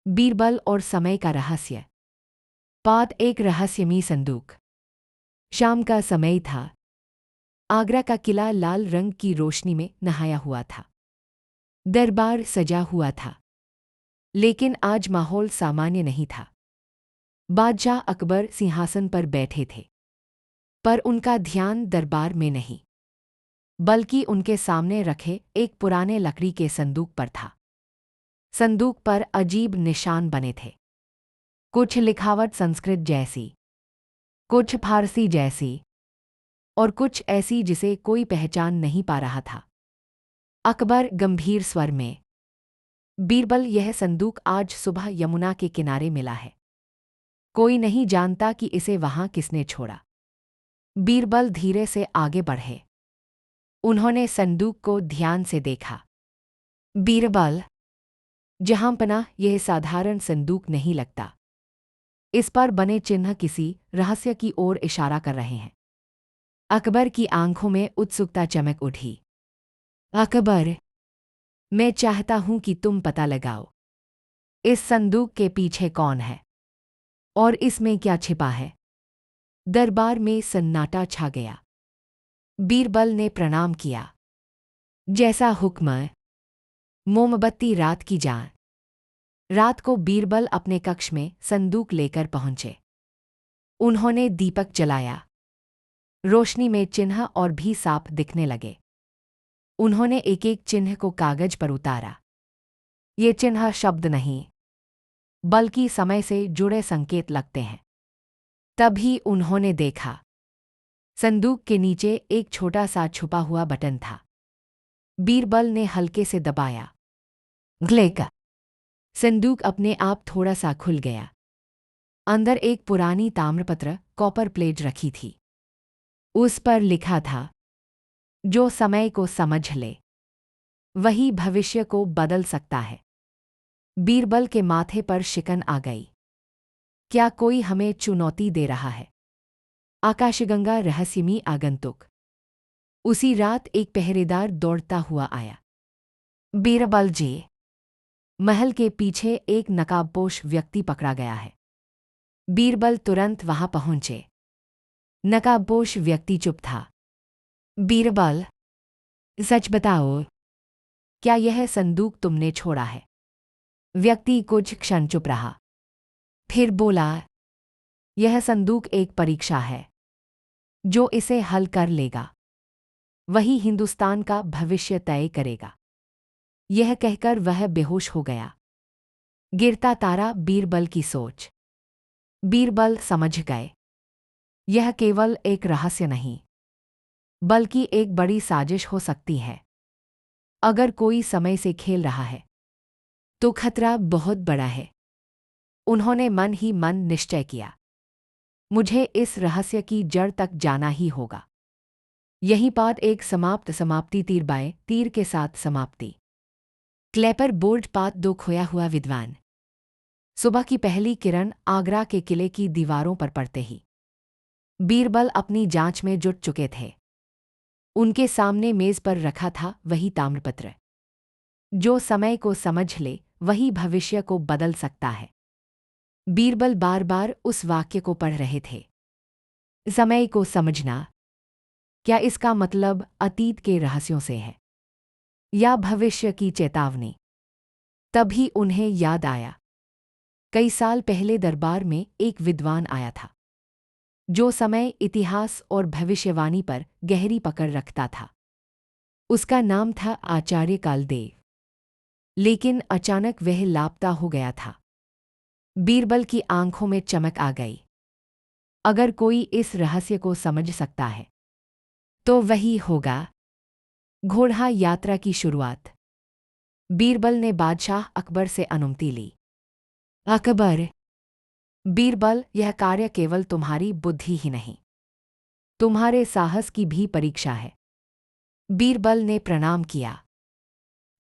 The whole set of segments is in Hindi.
बीरबल और समय का रहस्य। पाठ एक रहस्यमयी संदूक। शाम का समय था। आगरा का किला लाल रंग की रोशनी में नहाया हुआ था। दरबार सजा हुआ था। लेकिन आज माहौल सामान्य नहीं था। बादशाह अकबर सिंहासन पर बैठे थे, पर उनका ध्यान दरबार में नहीं, बल्कि उनके सामने रखे एक पुराने लकड़ी के संदूक पर था। संदूक पर अजीब निशान बने थे, कुछ लिखावट संस्कृत जैसी, कुछ फारसी जैसी, और कुछ ऐसी जिसे कोई पहचान नहीं पा रहा था। अकबर गंभीर स्वर में, बीरबल, यह संदूक आज सुबह यमुना के किनारे मिला है। कोई नहीं जानता कि इसे वहां किसने छोड़ा। बीरबल धीरे से आगे बढ़े। उन्होंने संदूक को ध्यान से देखा। बीरबल, जहांपनाह, यह साधारण संदूक नहीं लगता। इस पर बने चिन्ह किसी रहस्य की ओर इशारा कर रहे हैं। अकबर की आंखों में उत्सुकता चमक उठी। अकबर, मैं चाहता हूं कि तुम पता लगाओ, इस संदूक के पीछे कौन है और इसमें क्या छिपा है। दरबार में सन्नाटा छा गया। बीरबल ने प्रणाम किया। जैसा हुक्म। मोमबत्ती रात की जान। रात को बीरबल अपने कक्ष में संदूक लेकर पहुंचे। उन्होंने दीपक जलाया। रोशनी में चिन्ह और भी साफ दिखने लगे। उन्होंने एक एक चिन्ह को कागज पर उतारा। ये चिन्ह शब्द नहीं, बल्कि समय से जुड़े संकेत लगते हैं। तभी उन्होंने देखा, संदूक के नीचे एक छोटा सा छुपा हुआ बटन था। बीरबल ने हल्के से दबाया। क्लिक। संदूक अपने आप थोड़ा सा खुल गया। अंदर एक पुरानी ताम्रपत्र कॉपर प्लेट रखी थी। उस पर लिखा था, जो समय को समझ ले, वही भविष्य को बदल सकता है। बीरबल के माथे पर शिकन आ गई। क्या कोई हमें चुनौती दे रहा है? आकाशगंगा रहस्यमयी आगंतुक। उसी रात एक पहरेदार दौड़ता हुआ आया। बीरबल जी, महल के पीछे एक नकाबपोश व्यक्ति पकड़ा गया है। बीरबल तुरंत वहां पहुंचे। नकाबपोश व्यक्ति चुप था। बीरबल, सच बताओ, क्या यह संदूक तुमने छोड़ा है? व्यक्ति कुछ क्षण चुप रहा, फिर बोला, यह संदूक एक परीक्षा है। जो इसे हल कर लेगा, वही हिंदुस्तान का भविष्य तय करेगा। यह कहकर वह बेहोश हो गया। गिरता तारा बीरबल की सोच। बीरबल समझ गए, यह केवल एक रहस्य नहीं, बल्कि एक बड़ी साजिश हो सकती है। अगर कोई समय से खेल रहा है, तो खतरा बहुत बड़ा है। उन्होंने मन ही मन निश्चय किया, मुझे इस रहस्य की जड़ तक जाना ही होगा। यही पाठ एक समाप्ति तीर बाएं तीर के साथ समाप्ति। क्लेपर बोर्ड पाठ 2 खोया हुआ विद्वान। सुबह की पहली किरण आगरा के किले की दीवारों पर पड़ते ही बीरबल अपनी जांच में जुट चुके थे। उनके सामने मेज पर रखा था वही ताम्रपत्र, जो समय को समझ ले, वही भविष्य को बदल सकता है। बीरबल बार बार उस वाक्य को पढ़ रहे थे। समय को समझना, क्या इसका मतलब अतीत के रहस्यों से है या भविष्य की चेतावनी? तभी उन्हें याद आया, कई साल पहले दरबार में एक विद्वान आया था, जो समय, इतिहास और भविष्यवाणी पर गहरी पकड़ रखता था। उसका नाम था आचार्य कालदेव। लेकिन अचानक वह लापता हो गया था। बीरबल की आंखों में चमक आ गई। अगर कोई इस रहस्य को समझ सकता है, तो वही होगा। घोड़ा यात्रा की शुरुआत। बीरबल ने बादशाह अकबर से अनुमति ली। अकबर, बीरबल, यह कार्य केवल तुम्हारी बुद्धि ही नहीं, तुम्हारे साहस की भी परीक्षा है। बीरबल ने प्रणाम किया।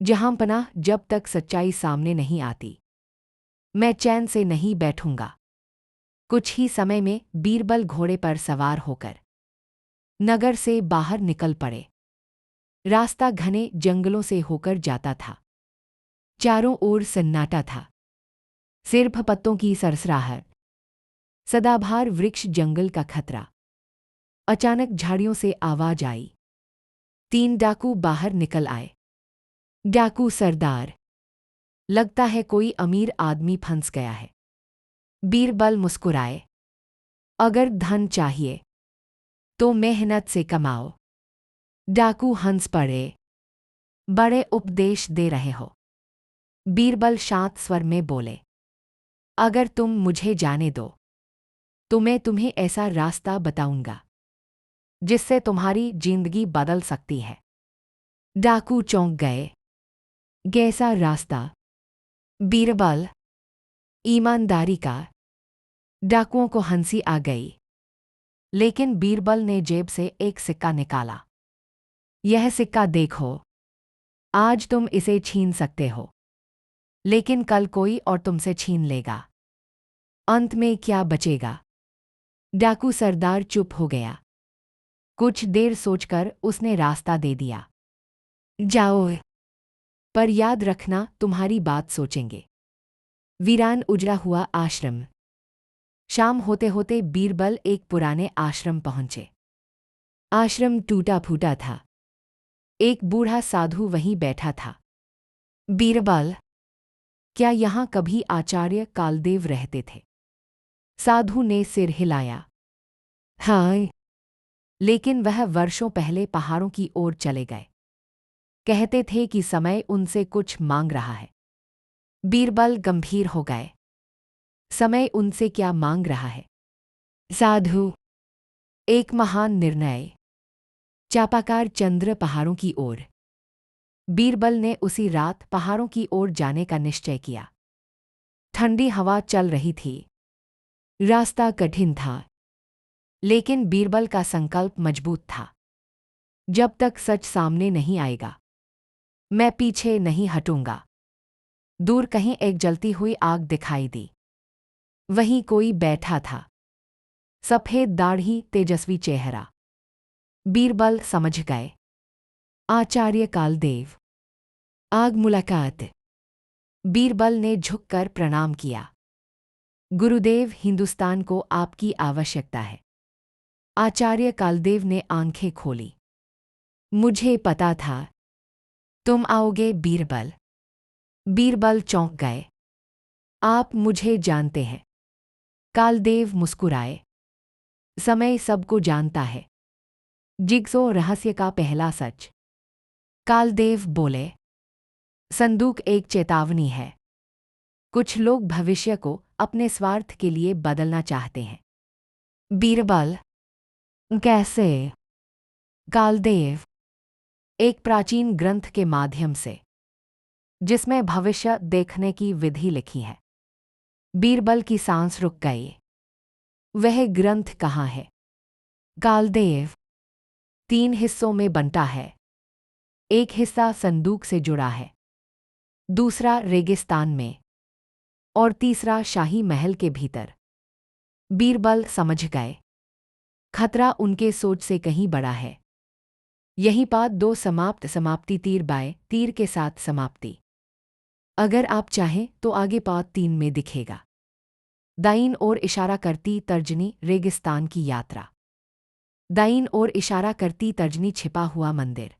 जहांपनाह, जब तक सच्चाई सामने नहीं आती, मैं चैन से नहीं बैठूंगा। कुछ ही समय में बीरबल घोड़े पर सवार होकर नगर से बाहर निकल पड़े। रास्ता घने जंगलों से होकर जाता था। चारों ओर सन्नाटा था। सिर्फ पत्तों की सरसराहट, सदाबहार वृक्ष, जंगल का खतरा। अचानक झाड़ियों से आवाज आई। 3 डाकू बाहर निकल आए। डाकू सरदार, लगता है कोई अमीर आदमी फंस गया है। बीरबल मुस्कुराए। अगर धन चाहिए तो मेहनत से कमाओ। डाकू हंस पड़े। बड़े उपदेश दे रहे हो। बीरबल शांत स्वर में बोले, अगर तुम मुझे जाने दो तो मैं तुम्हें ऐसा रास्ता बताऊंगा जिससे तुम्हारी जिंदगी बदल सकती है। डाकू चौंक गए। कैसा रास्ता? बीरबल, ईमानदारी का। डाकुओं को हंसी आ गई, लेकिन बीरबल ने जेब से एक सिक्का निकाला। यह सिक्का देखो, आज तुम इसे छीन सकते हो, लेकिन कल कोई और तुमसे छीन लेगा। अंत में क्या बचेगा? डाकू सरदार चुप हो गया। कुछ देर सोचकर उसने रास्ता दे दिया। जाओ, पर याद रखना तुम्हारी बात सोचेंगे। वीरान उजड़ा हुआ आश्रम। शाम होते होते बीरबल एक पुराने आश्रम पहुंचे। आश्रम टूटा फूटा था। एक बूढ़ा साधु वहीं बैठा था। बीरबल, क्या यहाँ कभी आचार्य कालदेव रहते थे? साधु ने सिर हिलाया। हाँ, लेकिन वह वर्षों पहले पहाड़ों की ओर चले गए। कहते थे कि समय उनसे कुछ मांग रहा है। बीरबल गंभीर हो गए। समय उनसे क्या मांग रहा है? साधु, एक महान निर्णय। चापाकार चंद्र पहाड़ों की ओर। बीरबल ने उसी रात पहाड़ों की ओर जाने का निश्चय किया। ठंडी हवा चल रही थी। रास्ता कठिन था, लेकिन बीरबल का संकल्प मजबूत था। जब तक सच सामने नहीं आएगा, मैं पीछे नहीं हटूंगा। दूर कहीं एक जलती हुई आग दिखाई दी। वहीं कोई बैठा था। सफेद दाढ़ी, तेजस्वी चेहरा। बीरबल समझ गए, आचार्य कालदेव। आग मुलाकात। बीरबल ने झुककर प्रणाम किया। गुरुदेव, हिंदुस्तान को आपकी आवश्यकता है। आचार्य कालदेव ने आंखें खोली। मुझे पता था तुम आओगे बीरबल। बीरबल चौंक गए। आप मुझे जानते हैं? कालदेव मुस्कुराए। समय सबको जानता है। जिग्सो रहस्य का पहला सच। कालदेव बोले, संदूक एक चेतावनी है। कुछ लोग भविष्य को अपने स्वार्थ के लिए बदलना चाहते हैं। बीरबल, कैसे? कालदेव, एक प्राचीन ग्रंथ के माध्यम से, जिसमें भविष्य देखने की विधि लिखी है। बीरबल की सांस रुक गई। वह ग्रंथ कहाँ है? कालदेव, 3 हिस्सों में बंटा है। एक हिस्सा संदूक से जुड़ा है, दूसरा रेगिस्तान में, और तीसरा शाही महल के भीतर। बीरबल समझ गए, खतरा उनके सोच से कहीं बड़ा है। यही पाठ 2 समाप्ति, तीर बाएं, तीर के साथ समाप्ति। अगर आप चाहें तो आगे पाठ 3 में दिखेगा। दाईं ओर इशारा करती तर्जनी, रेगिस्तान की यात्रा। दाईं ओर इशारा करती तर्जनी, छिपा हुआ मंदिर।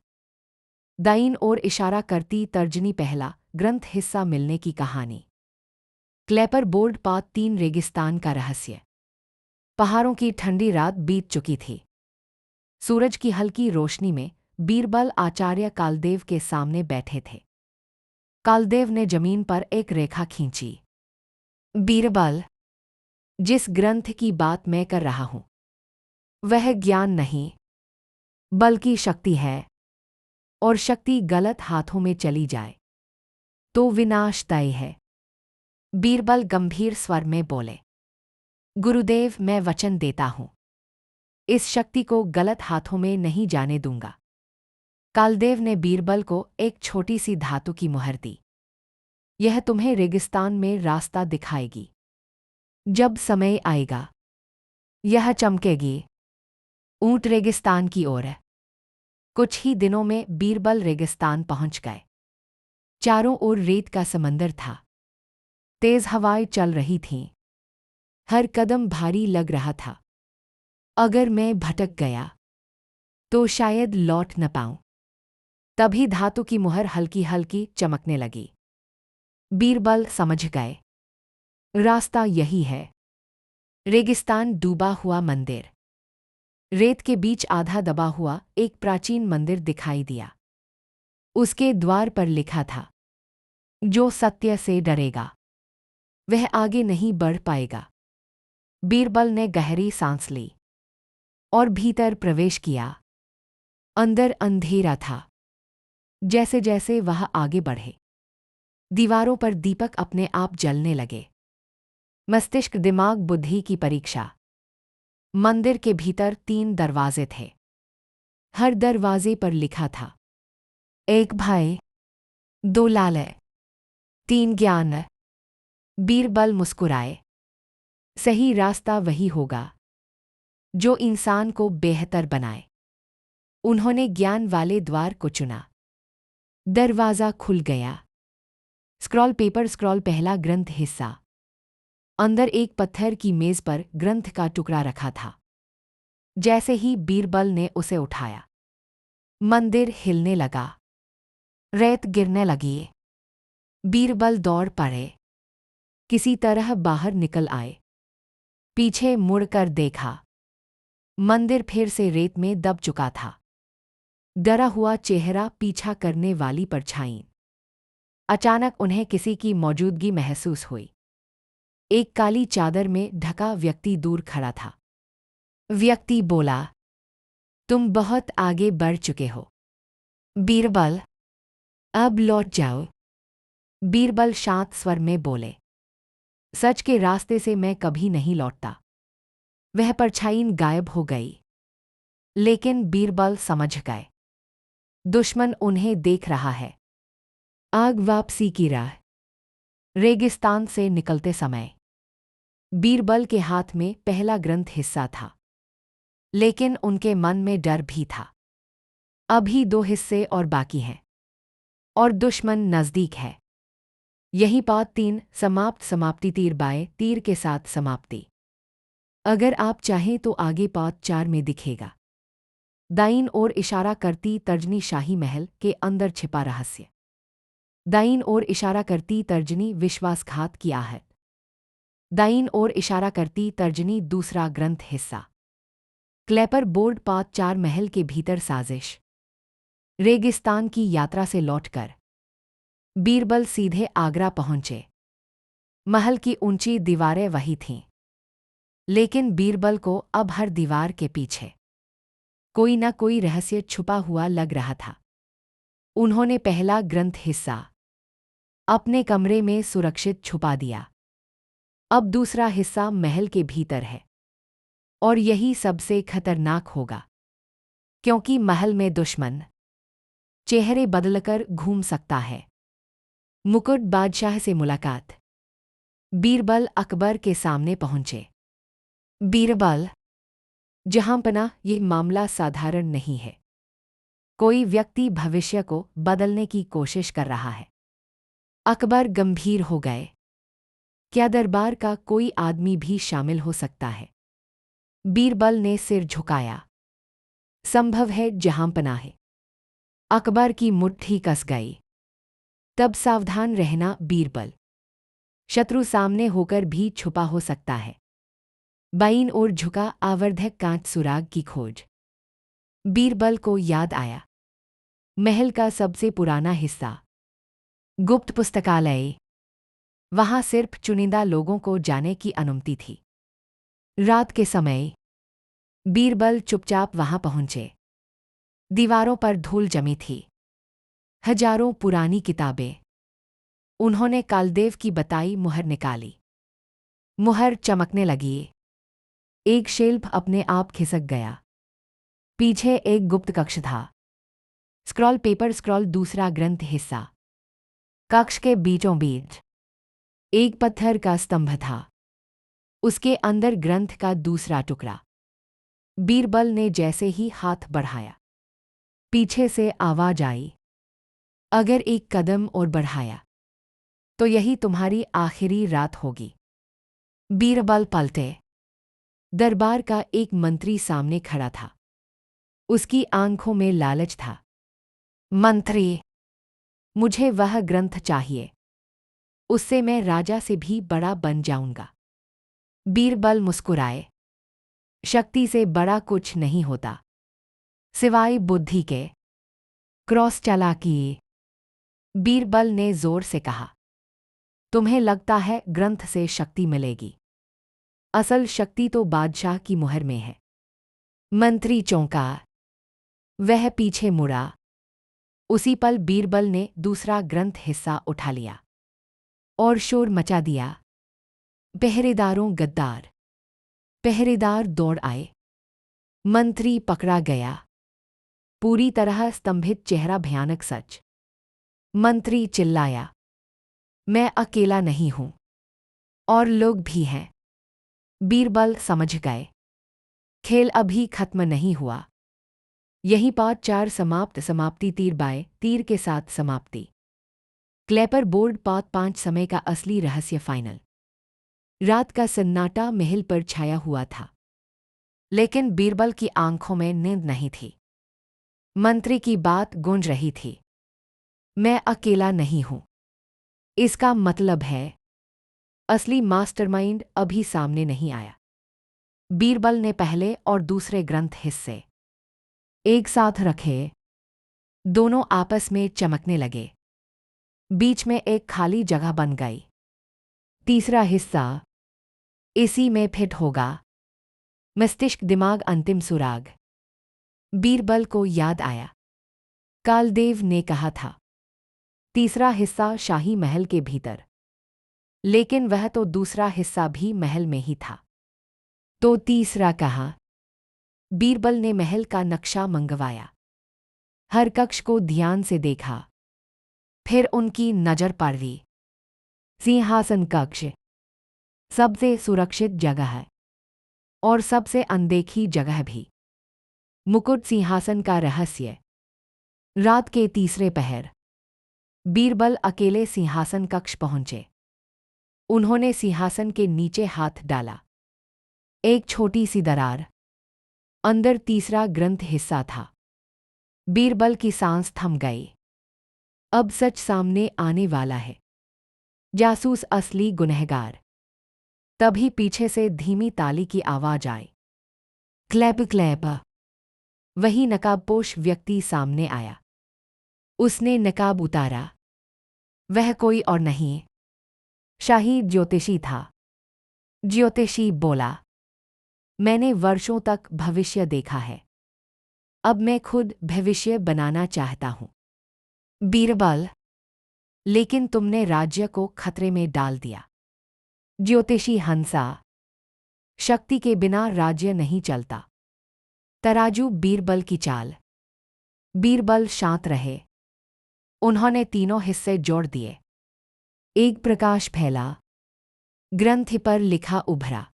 दाईं ओर इशारा करती तर्जनी, पहला ग्रंथ हिस्सा मिलने की कहानी। क्लेपर बोर्ड पाठ 3, रेगिस्तान का रहस्य। पहाड़ों की ठंडी रात बीत चुकी थी। सूरज की हल्की रोशनी में बीरबल आचार्य कालदेव के सामने बैठे थे। कालदेव ने जमीन पर एक रेखा खींची। बीरबल, जिस ग्रंथ की बात मैं कर रहा हूं, वह ज्ञान नहीं, बल्कि शक्ति है, और शक्ति गलत हाथों में चली जाए तो विनाश तय है। बीरबल गंभीर स्वर में बोले, गुरुदेव, मैं वचन देता हूं, इस शक्ति को गलत हाथों में नहीं जाने दूंगा। कालदेव ने बीरबल को एक छोटी सी धातु की मुहर दी। यह तुम्हें रेगिस्तान में रास्ता दिखाएगी। जब समय आएगा, यह चमकेगी। ऊंट रेगिस्तान की ओर है। कुछ ही दिनों में बीरबल रेगिस्तान पहुंच गए। चारों ओर रेत का समंदर था। तेज हवाएं चल रही थीं। हर कदम भारी लग रहा था। अगर मैं भटक गया तो शायद लौट न पाऊं। तभी धातु की मुहर हल्की हल्की चमकने लगी। बीरबल समझ गए, रास्ता यही है। रेगिस्तान, डूबा हुआ मंदिर। रेत के बीच आधा दबा हुआ एक प्राचीन मंदिर दिखाई दिया। उसके द्वार पर लिखा था, जो सत्य से डरेगा वह आगे नहीं बढ़ पाएगा। बीरबल ने गहरी सांस ली और भीतर प्रवेश किया। अंदर अंधेरा था। जैसे जैसे वह आगे बढ़े, दीवारों पर दीपक अपने आप जलने लगे। मस्तिष्क, दिमाग, बुद्धि की परीक्षा। मंदिर के भीतर 3 दरवाजे थे। हर दरवाजे पर लिखा था, 1 भय, 2 लालय, 3 ज्ञान। बीरबल मुस्कुराए। सही रास्ता वही होगा जो इंसान को बेहतर बनाए। उन्होंने ज्ञान वाले द्वार को चुना। दरवाजा खुल गया। स्क्रॉल पेपर, स्क्रॉल, पहला ग्रंथ हिस्सा। अंदर एक पत्थर की मेज पर ग्रंथ का टुकड़ा रखा था। जैसे ही बीरबल ने उसे उठाया, मंदिर हिलने लगा। रेत गिरने लगी। बीरबल दौड़ पड़े। किसी तरह बाहर निकल आए। पीछे मुड़कर देखा, मंदिर फिर से रेत में दब चुका था। डरा हुआ चेहरा, पीछा करने वाली परछाई। अचानक उन्हें किसी की मौजूदगी महसूस हुई। एक काली चादर में ढका व्यक्ति दूर खड़ा था। व्यक्ति बोला, तुम बहुत आगे बढ़ चुके हो बीरबल, अब लौट जाओ। बीरबल शांत स्वर में बोले, सच के रास्ते से मैं कभी नहीं लौटता। वह परछाई गायब हो गई। लेकिन बीरबल समझ गए, दुश्मन उन्हें देख रहा है। आग, वापसी की राह। रेगिस्तान से निकलते समय बीरबल के हाथ में पहला ग्रंथ हिस्सा था। लेकिन उनके मन में डर भी था। अभी 2 हिस्से और बाकी हैं और दुश्मन नज़दीक है। यही पाठ 3 समाप्त। समाप्ति, तीर बाएं, तीर के साथ समाप्ति। अगर आप चाहें तो आगे पाठ 4 में दिखेगा। दाईं ओर इशारा करती तर्जनी, शाही महल के अंदर छिपा रहस्य। दाईं ओर इशारा करती तर्जनी, विश्वासघात की आहट। दाईं ओर इशारा करती तर्जनी, दूसरा ग्रंथ हिस्सा। क्लेपर बोर्ड, पाठ 4, महल के भीतर साजिश। रेगिस्तान की यात्रा से लौटकर बीरबल सीधे आगरा पहुंचे। महल की ऊंची दीवारें वही थीं, लेकिन बीरबल को अब हर दीवार के पीछे कोई न कोई रहस्य छुपा हुआ लग रहा था। उन्होंने पहला ग्रंथ हिस्सा अपने कमरे में सुरक्षित छुपा दिया। अब दूसरा हिस्सा महल के भीतर है और यही सबसे खतरनाक होगा, क्योंकि महल में दुश्मन चेहरे बदलकर घूम सकता है। मुकुट बादशाह से मुलाकात। बीरबल अकबर के सामने पहुंचे। बीरबल, जहांपनाह, यह मामला साधारण नहीं है। कोई व्यक्ति भविष्य को बदलने की कोशिश कर रहा है। अकबर गंभीर हो गए। क्या दरबार का कोई आदमी भी शामिल हो सकता है? बीरबल ने सिर झुकाया। संभव है जहांपनाह। अकबर की मुट्ठी कस गई। तब सावधान रहना बीरबल, शत्रु सामने होकर भी छुपा हो सकता है। बाईं ओर झुका आवर्धक कांच, सुराग की खोज। बीरबल को याद आया, महल का सबसे पुराना हिस्सा, गुप्त पुस्तकालय। वहां सिर्फ चुनिंदा लोगों को जाने की अनुमति थी। रात के समय बीरबल चुपचाप वहां पहुंचे। दीवारों पर धूल जमी थी। हजारों पुरानी किताबें। उन्होंने कालदेव की बताई मुहर निकाली। मुहर चमकने लगी। एक शेल्फ अपने आप खिसक गया। पीछे एक गुप्त कक्ष था। स्क्रॉल पेपर, स्क्रॉल, दूसरा ग्रंथ हिस्सा। कक्ष के बीचों बीच एक पत्थर का स्तंभ था। उसके अंदर ग्रंथ का दूसरा टुकड़ा। बीरबल ने जैसे ही हाथ बढ़ाया, पीछे से आवाज आई। अगर एक कदम और बढ़ाया तो यही तुम्हारी आखिरी रात होगी। बीरबल पलटे। दरबार का एक मंत्री सामने खड़ा था। उसकी आंखों में लालच था। मंत्री, मुझे वह ग्रंथ चाहिए। उससे मैं राजा से भी बड़ा बन जाऊंगा। बीरबल मुस्कुराए। शक्ति से बड़ा कुछ नहीं होता, सिवाय बुद्धि के। क्रॉस चालाकी। बीरबल ने जोर से कहा, तुम्हें लगता है ग्रंथ से शक्ति मिलेगी? असल शक्ति तो बादशाह की मुहर में है। मंत्री चौंका। वह पीछे मुड़ा। उसी पल बीरबल ने दूसरा ग्रंथ हिस्सा उठा लिया और शोर मचा दिया। पहरेदारों, गद्दार! पहरेदार दौड़ आए। मंत्री पकड़ा गया। पूरी तरह स्तंभित चेहरा, भयानक सच। मंत्री चिल्लाया, मैं अकेला नहीं हूं, और लोग भी हैं। बीरबल समझ गए, खेल अभी खत्म नहीं हुआ। यहीं पार्ट 4 समाप्ति। तीर बाय तीर के साथ समाप्ति। क्लेपर बोर्ड पार्ट 5 समय का असली रहस्य फाइनल। रात का सन्नाटा महल पर छाया हुआ था, लेकिन बीरबल की आंखों में नींद नहीं थी। मंत्री की बात गूंज रही थी, मैं अकेला नहीं हूं। इसका मतलब है असली मास्टरमाइंड अभी सामने नहीं आया। बीरबल ने पहले और दूसरे ग्रंथ हिस्से एक साथ रखे। दोनों आपस में चमकने लगे। बीच में एक खाली जगह बन गई। तीसरा हिस्सा इसी में फिट होगा। मस्तिष्क, दिमाग, अंतिम सुराग। बीरबल को याद आया, कालदेव ने कहा था तीसरा हिस्सा शाही महल के भीतर, लेकिन वह तो दूसरा हिस्सा भी महल में ही था। तो तीसरा कहाँ? बीरबल ने महल का नक्शा मंगवाया। हर कक्ष को ध्यान से देखा। फिर उनकी नजर पड़ी सिंहासन कक्ष। सबसे सुरक्षित जगह है और सबसे अनदेखी जगह भी। मुकुट सिंहासन का रहस्य। रात के तीसरे पहर बीरबल अकेले सिंहासन कक्ष पहुंचे। उन्होंने सिंहासन के नीचे हाथ डाला। एक छोटी सी दरार। अंदर तीसरा ग्रंथ हिस्सा था। बीरबल की सांस थम गई। अब सच सामने आने वाला है। जासूस असली गुनहगार। तभी पीछे से धीमी ताली की आवाज आई। Clap clap. वही नकाबपोश व्यक्ति सामने आया। उसने नकाब उतारा। वह कोई और नहीं, शाही ज्योतिषी था। ज्योतिषी बोला, मैंने वर्षों तक भविष्य देखा है। अब मैं खुद भविष्य बनाना चाहता हूं। बीरबल, लेकिन तुमने राज्य को खतरे में डाल दिया। ज्योतिषी हंसा। शक्ति के बिना राज्य नहीं चलता। तराजू बीरबल की चाल। बीरबल शांत रहे। उन्होंने तीनों हिस्से जोड़ दिए। एक प्रकाश फैला। ग्रंथ पर लिखा उभरा,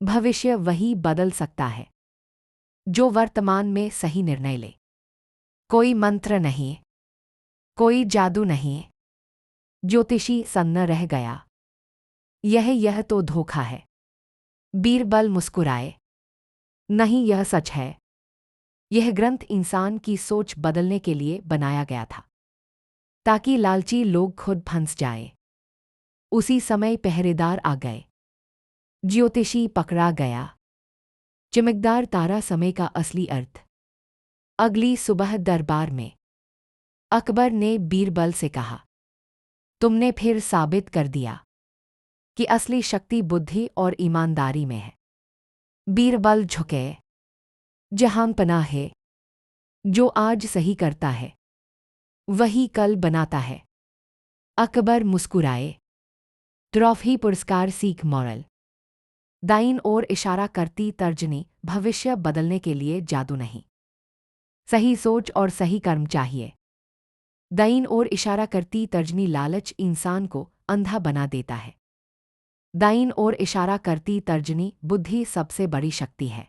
भविष्य वही बदल सकता है जो वर्तमान में सही निर्णय ले। कोई मंत्र नहीं, कोई जादू नहीं। ज्योतिषी सन्न रह गया। यह तो धोखा है। बीरबल मुस्कुराए। नहीं, यह सच है। यह ग्रंथ इंसान की सोच बदलने के लिए बनाया गया था, ताकि लालची लोग खुद फंस जाएं। उसी समय पहरेदार आ गए। ज्योतिषी पकड़ा गया। चमकदार तारा समय का असली अर्थ। अगली सुबह दरबार में अकबर ने बीरबल से कहा, तुमने फिर साबित कर दिया कि असली शक्ति बुद्धि और ईमानदारी में है। बीरबल झुके। जहांपनाह है। जो आज सही करता है वही कल बनाता है। अकबर मुस्कुराए। ट्रॉफी, पुरस्कार, सीख, मॉरल। दाईं ओर इशारा करती तर्जनी। भविष्य बदलने के लिए जादू नहीं, सही सोच और सही कर्म चाहिए। दाईं ओर इशारा करती तर्जनी। लालच इंसान को अंधा बना देता है। दाईं ओर इशारा करती तर्जनी। बुद्धि सबसे बड़ी शक्ति है।